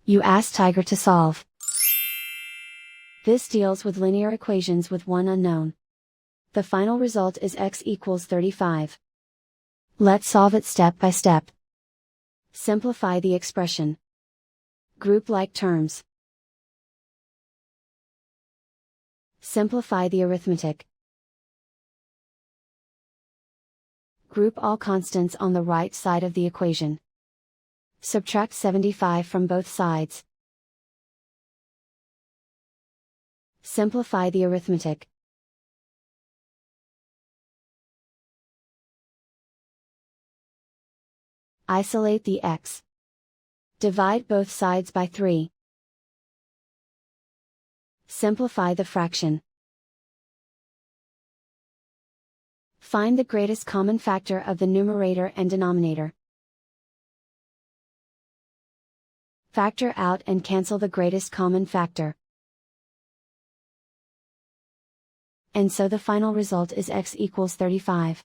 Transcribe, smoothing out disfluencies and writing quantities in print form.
You ask Tiger to solve. This deals with linear equations with one unknown. The final result is x equals 35. Let's solve it step by step. Simplify the expression. Group like terms. Simplify the arithmetic. Group all constants on the right side of the equation. Subtract 75 from both sides. Simplify the arithmetic. Isolate the x. Divide both sides by 3. Simplify the fraction. Find the greatest common factor of the numerator and denominator. Factor out and cancel the greatest common factor. And so the final result is x equals 35.